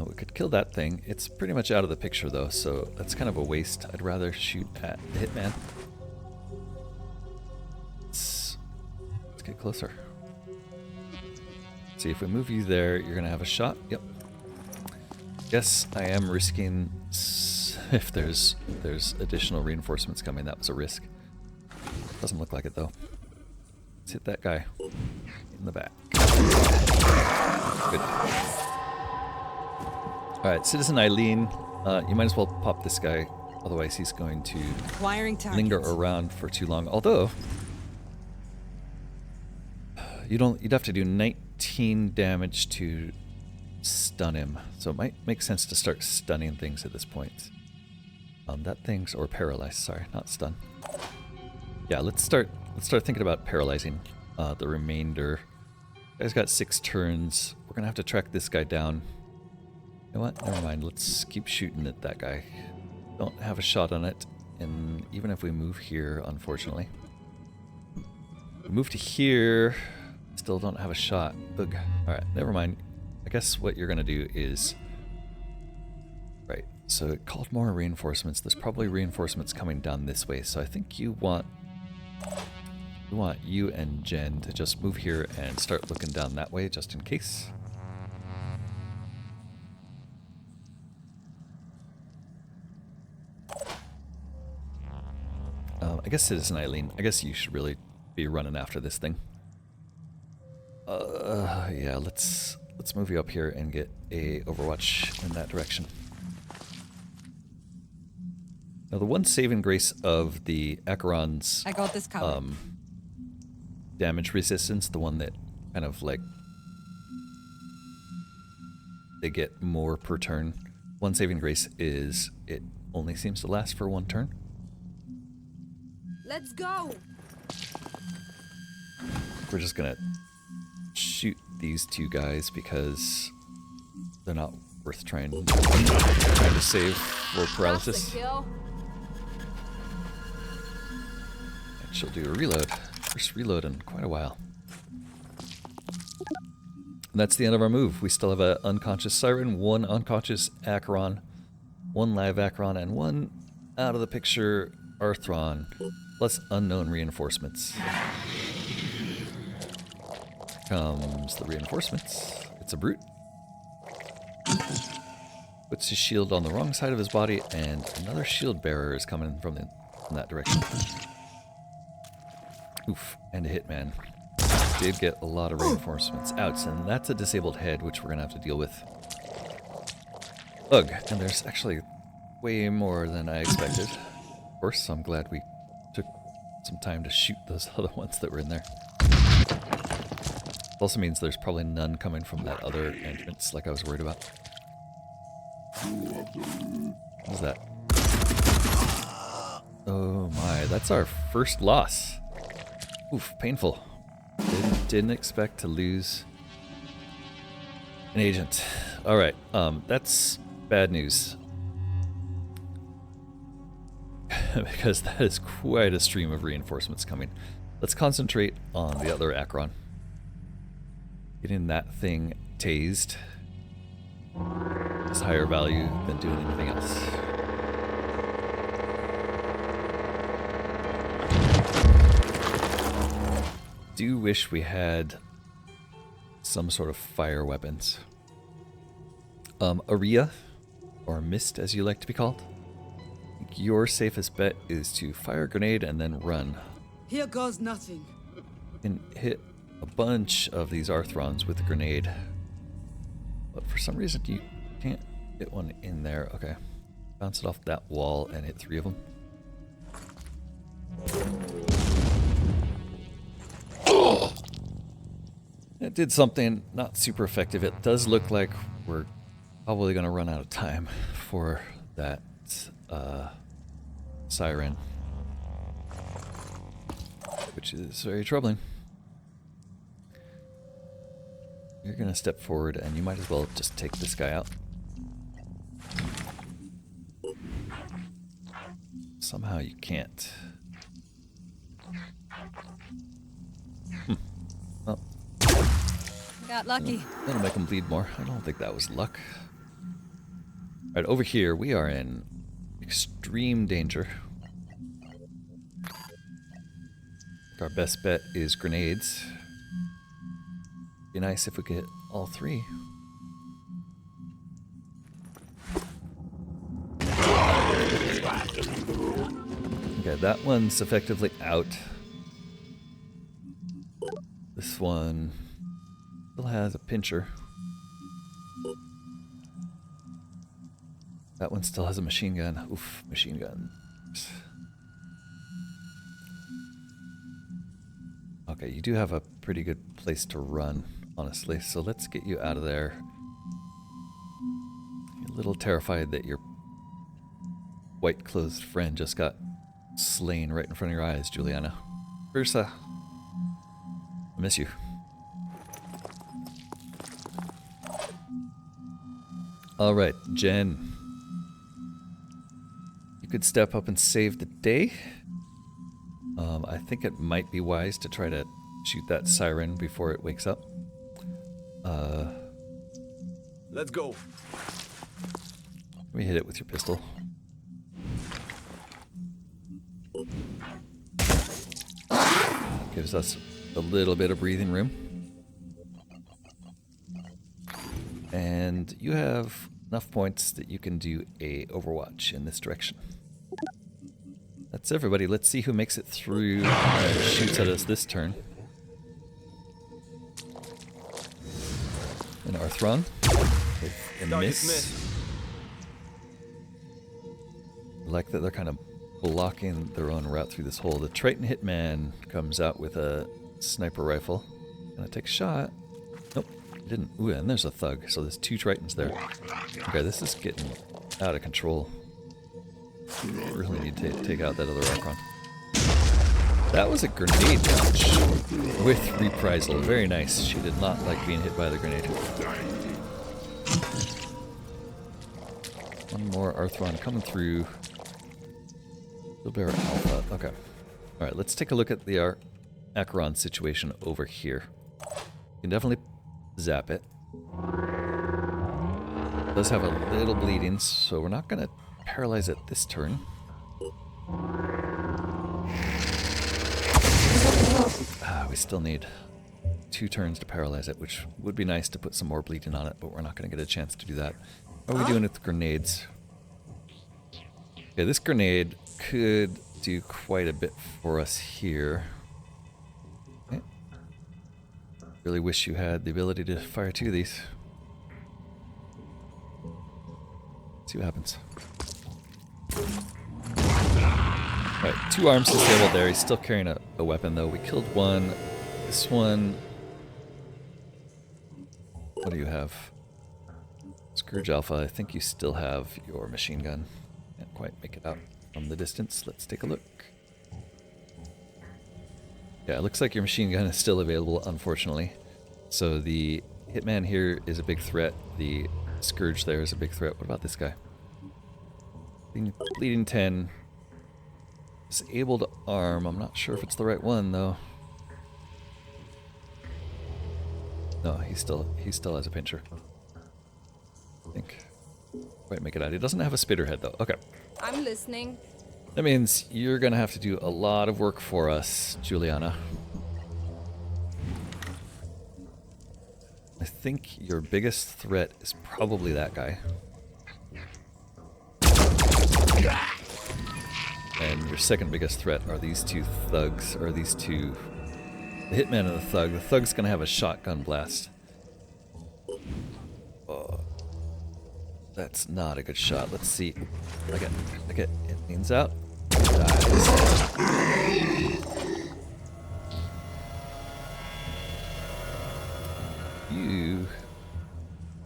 We could kill that thing. It's pretty much out of the picture though, so that's kind of a waste. I'd rather shoot at the Hitman. Let's get closer. See, if we move you there, you're gonna have a shot. Yep. Yes, I am risking if there's additional reinforcements coming. That was a risk. Doesn't look like it though. Let's hit that guy in the back. Good. All right, Citizen Eileen, you might as well pop this guy. Otherwise, he's going to linger around for too long. Although you'd have to do 19 damage to stun him, so it might make sense to start stunning things at this point. Or paralyze. Sorry, not stun. Yeah, let's start thinking about paralyzing. the remainder. Guy's got 6 turns. We're gonna have to track this guy down. You know what? Never mind. Let's keep shooting at that guy. Don't have a shot on it, and even if we move here, unfortunately. We move to here, still don't have a shot. Ugh. Alright, never mind. I guess what you're gonna do is... Right, so it called more reinforcements. There's probably reinforcements coming down this way, so I think you want... We want you and Jen to just move here and start looking down that way, just in case. I guess Citizen Eileen, I guess you should really be running after this thing. Yeah, let's move you up here and get a Overwatch in that direction. Now the one saving grace of the Acheron's I got this covered. damage resistance, the one that kind of like they get more per turn. One saving grace is it only seems to last for 1 turn. Let's go. We're just gonna shoot these 2 guys because they're not worth trying to save for paralysis. That's a kill. And she'll do a reload. First reload in quite a while. And that's the end of our move. We still have an unconscious Siren, 1 unconscious Acheron, 1 live Acheron, and 1 out of the picture Arthron, plus unknown reinforcements. Comes the reinforcements. It's a brute. Puts his shield on the wrong side of his body, and another shield bearer is coming from that direction. Oof, and a hitman. Did get a lot of reinforcements out, and that's a disabled head, which we're gonna have to deal with. Ugh, and there's actually way more than I expected. Of course, I'm glad we took some time to shoot those other ones that were in there. It also means there's probably none coming from that other entrance like I was worried about. What was that? Oh my, that's our first loss. Oof, painful. Didn't expect to lose an agent. Alright, that's bad news. Because that is quite a stream of reinforcements coming. Let's concentrate on the other Acheron. Getting that thing tased is higher value than doing anything else. Do wish we had some sort of fire weapons. Aria, or Mist as you like to be called. I think your safest bet is to fire a grenade and then run. Here goes nothing. You can hit a bunch of these Arthrons with a grenade. But for some reason you can't hit one in there. Okay. Bounce it off that wall and hit 3 of them. It did something not super effective. It does look like we're probably going to run out of time for that Siren, which is very troubling. You're going to step forward and you might as well just take this guy out. Somehow you can't. Well, Got lucky. that'll make him bleed more. I don't think that was luck. Alright, over here we are in extreme danger. Our best bet is grenades. Be nice if we could hit all 3. Okay, that one's effectively out. This one still has a pincher. That one still has a machine gun. Oof, machine gun. Okay, you do have a pretty good place to run, honestly, so let's get you out of there. You're a little terrified that your white-clothed friend just got slain right in front of your eyes, Juliana. Fursa. I miss you. Alright, Jen. You could step up and save the day. I think it might be wise to try to shoot that siren before it wakes up. Let's go. Let me hit it with your pistol. Gives us a little bit of breathing room. And you have enough points that you can do a overwatch in this direction. That's everybody. Let's see who makes it through and shoots at us this turn. And Arthron with a miss. I like that they're kind of blocking their own route through this hole. The Triton Hitman comes out with a sniper rifle. Gonna take a shot. Nope, he didn't. Ooh, and there's a thug. So there's 2 Tritons there. Okay, this is getting out of control. Really need to take out that other Acheron. That was a grenade launch with reprisal. Very nice. She did not like being hit by the grenade. One more Arthron coming through. Bear Alpha. Okay. Alright, let's take a look at the Acheron situation over here. You can definitely zap it. It does have a little bleeding, so we're not going to paralyze it this turn. We still need 2 turns to paralyze it, which would be nice to put some more bleeding on it, but we're not going to get a chance to do that. How are we doing with grenades? Okay, this grenade could do quite a bit for us here. Okay. Really wish you had the ability to fire 2 of these. See what happens. Alright, 2 arms disabled there. He's still carrying a weapon though. We killed one. This one... What do you have? Scourge Alpha, I think you still have your machine gun. Can't quite make it out from the distance. Let's take a look. Yeah, it looks like your machine gun is still available, unfortunately. So the Hitman here is a big threat. The Scourge there is a big threat. What about this guy? Bleeding 10. Disabled arm. I'm not sure if it's the right one, though. No, he still has a pincher. I think. Quite make it out. He doesn't have a spitter head, though. Okay. I'm listening. That means you're going to have to do a lot of work for us, Juliana. I think your biggest threat is probably that guy. And your second biggest threat are these 2 thugs, or these 2... The Hitman and the Thug. The Thug's going to have a shotgun blast. Oh, that's not a good shot. Let's see. Look at it. It leans out. Dies. You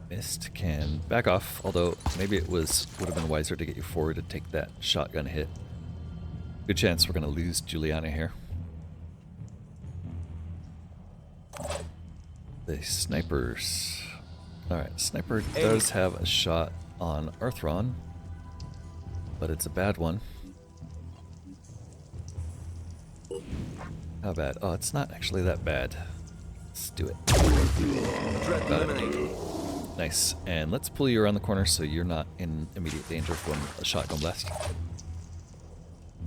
missed. Can back off. Although maybe it would have been wiser to get you forward to take that shotgun hit. Good chance we're going to lose Juliana here. The snipers. Alright, sniper does have a shot on Arthron, but it's a bad one. How bad? Oh, it's not actually that bad. Let's do it. Got it. Nice. And let's pull you around the corner so you're not in immediate danger from a shotgun blast.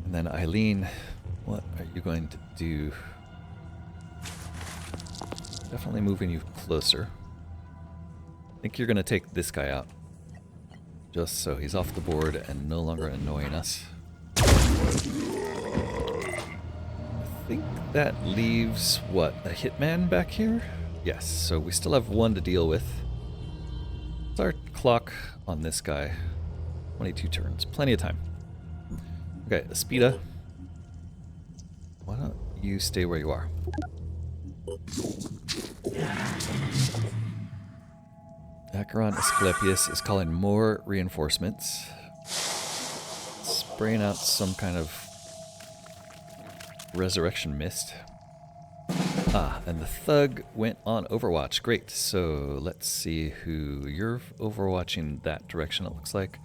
And then Eileen, what are you going to do? Definitely moving you closer. I think you're going to take this guy out. Just so he's off the board and no longer annoying us. I think that leaves, what, a hitman back here? Yes, so we still have 1 to deal with. What's our clock on this guy? 22 turns. Plenty of time. Okay, Aspida. Why don't you stay where you are? Acheron Asclepius is calling more reinforcements. Spraying out some kind of resurrection mist. Ah, and the thug went on Overwatch. Great. So let's see who you're overwatching that direction, it looks like.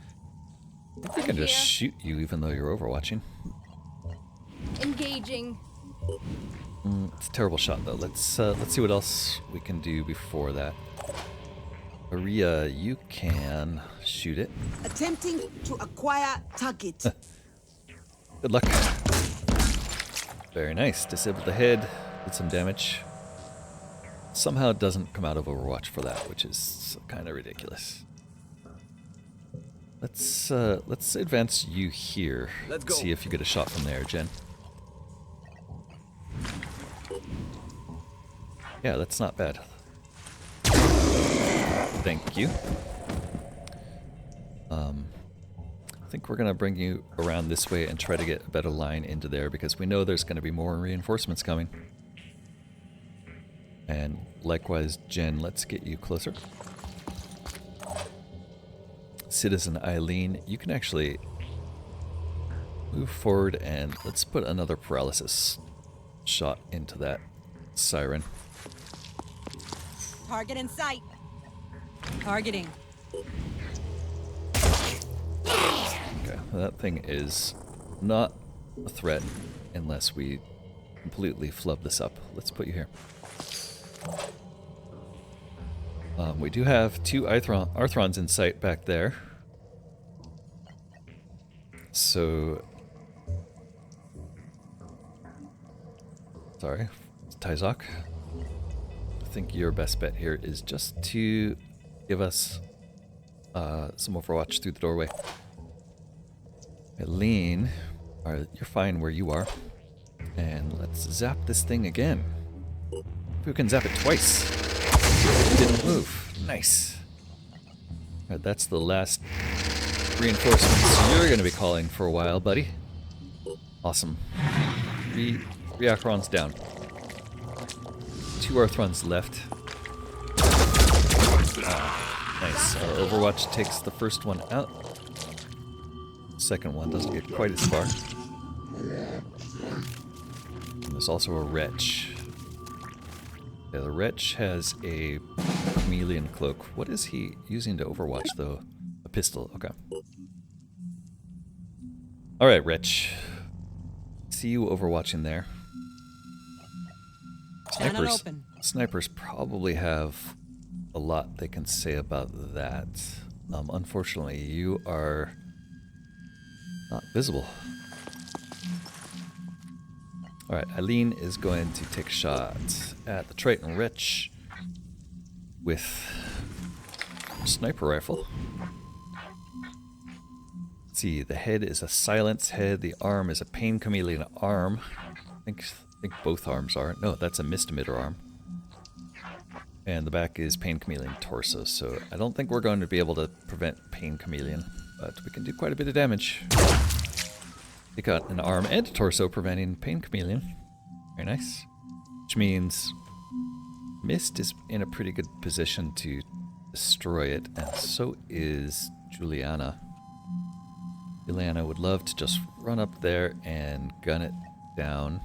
I think we can just shoot you even though you're overwatching. Engaging. It's a terrible shot though. Let's see what else we can do before that. Aria, you can shoot it. Attempting to acquire target. Good luck. Very nice. Disabled the head. Did some damage. Somehow it doesn't come out of Overwatch for that, which is kind of ridiculous. Let's advance you here. Let's go. See if you get a shot from there, Jen. Yeah, that's not bad. Thank you. I think we're gonna bring you around this way and try to get a better line into there because we know there's gonna be more reinforcements coming. And likewise, Jen, let's get you closer. Citizen Eileen, you can actually move forward and let's put another paralysis shot into that Siren. Target in sight. Targeting. Okay, that thing is not a threat unless we completely flub this up. Let's put you here. We do have two Arthrons in sight back there. So... Sorry, Tyzok. I think your best bet here is just to give us some Overwatch through the doorway. Eileen, you're fine where you are. And let's zap this thing again. If we can zap it twice. It didn't move. Nice. Alright, that's the last reinforcements you're going to be calling for a while, buddy. Awesome. Three Acherons down. Two Arthrons left. Nice. Our Overwatch takes the first one out. Second one doesn't get quite as far. And there's also a Wretch. Yeah, the Wretch has a chameleon cloak. What is he using to Overwatch, though? A pistol. Okay. Alright, Wretch. See you overwatching there. Snipers probably have a lot they can say about that. Unfortunately, you are not visible. Alright, Eileen is going to take a shot at the Triton Wretch with a sniper rifle. Let's see, the head is a silence head, the arm is a pain chameleon arm. I think both arms are. No, that's a mist emitter arm. And the back is pain chameleon torso, so I don't think we're going to be able to prevent pain chameleon, but we can do quite a bit of damage. We got an arm and a torso preventing pain chameleon. Very nice. Which means Mist is in a pretty good position to destroy it, and so is Juliana. Juliana would love to just run up there and gun it down.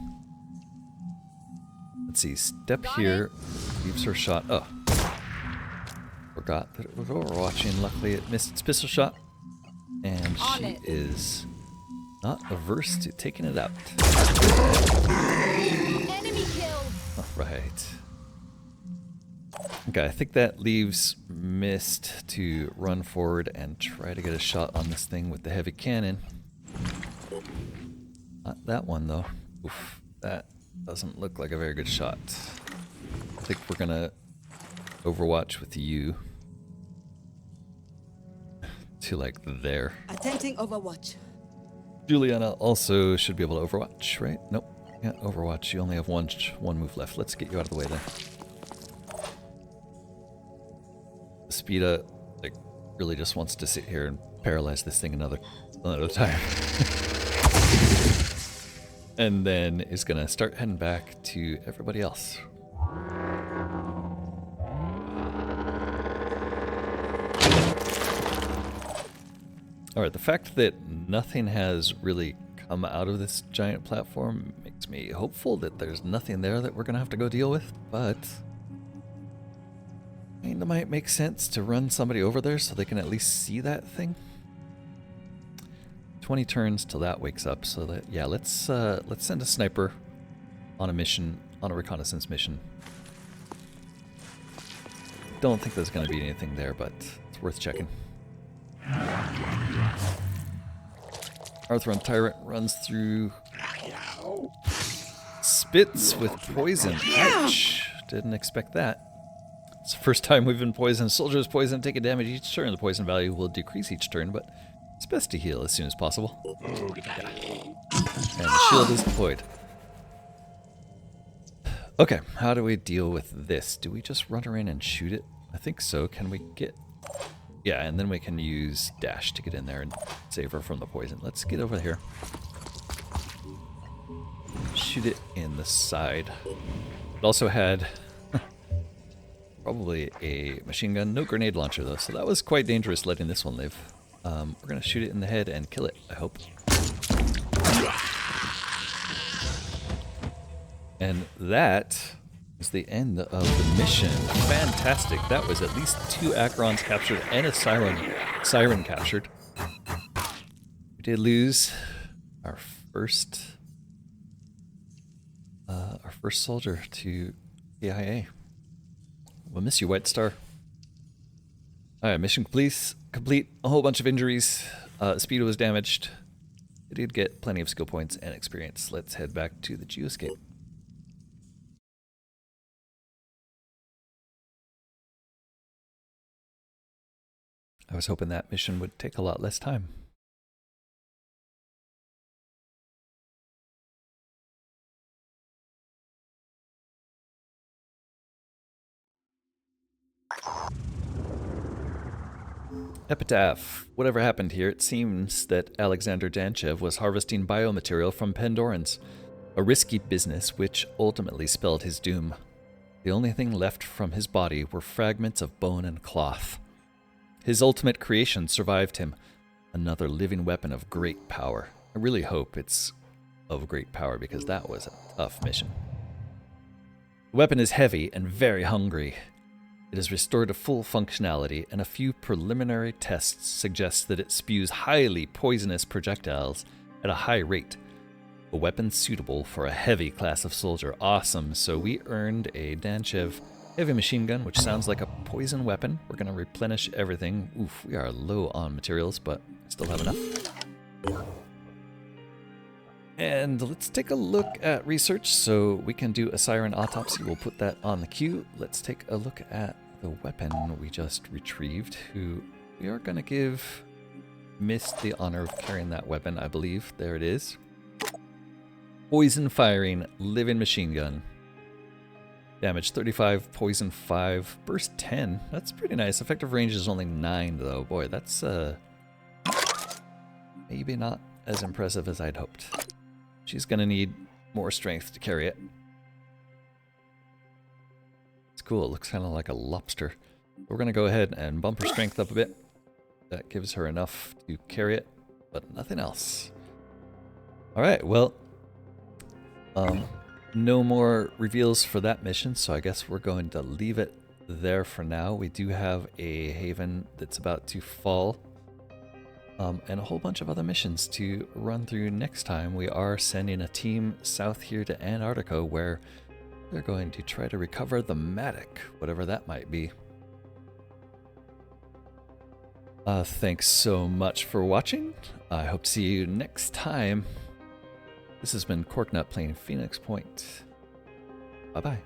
Let's see, step here, leaves her shot. Oh, forgot that it was overwatching. Luckily it missed its pistol shot, and she is not averse to taking it out. Enemy killed. Alright. Okay, I think that leaves Mist to run forward and try to get a shot on this thing with the heavy cannon. Not that one, though. Oof, that doesn't look like a very good shot. I think we're gonna Overwatch with you. To like there. Attempting Overwatch. Juliana also should be able to Overwatch, right? Nope. Yeah, Overwatch. You only have one move left. Let's get you out of the way then. Speeda, like, really just wants to sit here and paralyze this thing another time. And then is gonna start heading back to everybody else. Alright, the fact that nothing has really come out of this giant platform makes me hopeful that there's nothing there that we're going to have to go deal with, but I mean, it might make sense to run somebody over there so they can at least see that thing. 20 turns till that wakes up, so that, yeah, let's send a sniper on a mission, on a reconnaissance mission. Don't think there's going to be anything there, but it's worth checking. Arthron Triton runs through, spits with poison. Ouch! Didn't expect that. It's the first time we've been poisoned. Soldiers poisoned take a damage each turn. The poison value will decrease each turn, but it's best to heal as soon as possible. And the shield is deployed. Okay, how do we deal with this? Do we just run her in and shoot it? I think so. Can we get... Yeah, and then we can use dash to get in there and save her from the poison. Let's get over here. Shoot it in the side. It also had probably a machine gun. No grenade launcher though, so that was quite dangerous letting this one live. We're going to shoot it in the head and kill it, I hope. And that is the end of the mission. Fantastic. That was at least 2 Acherons captured and a Siren captured. We did lose our first soldier to AIA. We'll miss you, Whitestar. Alright, mission complete. A whole bunch of injuries. Speed was damaged. We did get plenty of skill points and experience. Let's head back to the geoscape. I was hoping that mission would take a lot less time. Epitaph. Whatever happened here, it seems that Alexander Danchev was harvesting biomaterial from Pandorans, a risky business which ultimately spelled his doom. The only thing left from his body were fragments of bone and cloth. His ultimate creation survived him, another living weapon of great power. I really hope it's of great power because that was a tough mission. The weapon is heavy and very hungry. It is restored to full functionality, and a few preliminary tests suggest that it spews highly poisonous projectiles at a high rate. A weapon suitable for a heavy class of soldier. Awesome, so we earned a Danchev heavy machine gun, which sounds like a poison weapon. We're going to replenish everything. Oof, we are low on materials, but still have enough. And let's take a look at research so we can do a Siren autopsy. We'll put that on the queue. Let's take a look at the weapon we just retrieved, who we are going to give Mist the honor of carrying that weapon, I believe. There it is. Poison firing, living machine gun. Damage 35, poison 5, burst 10. That's pretty nice. Effective range is only 9 though. Boy, that's maybe not as impressive as I'd hoped. She's gonna need more strength to carry it. It's cool. It looks kind of like a lobster. We're gonna go ahead and bump her strength up a bit. That gives her enough to carry it, but nothing else. All right. Well, no more reveals for that mission, so I guess we're going to leave it there for now. We do have a haven that's about to fall, and a whole bunch of other missions to run through next time. We are sending a team south here to Antarctica, where they're going to try to recover the Matic, whatever that might be. Thanks so much for watching. I hope to see you next time. This has been Corknut playing Phoenix Point. Bye-bye.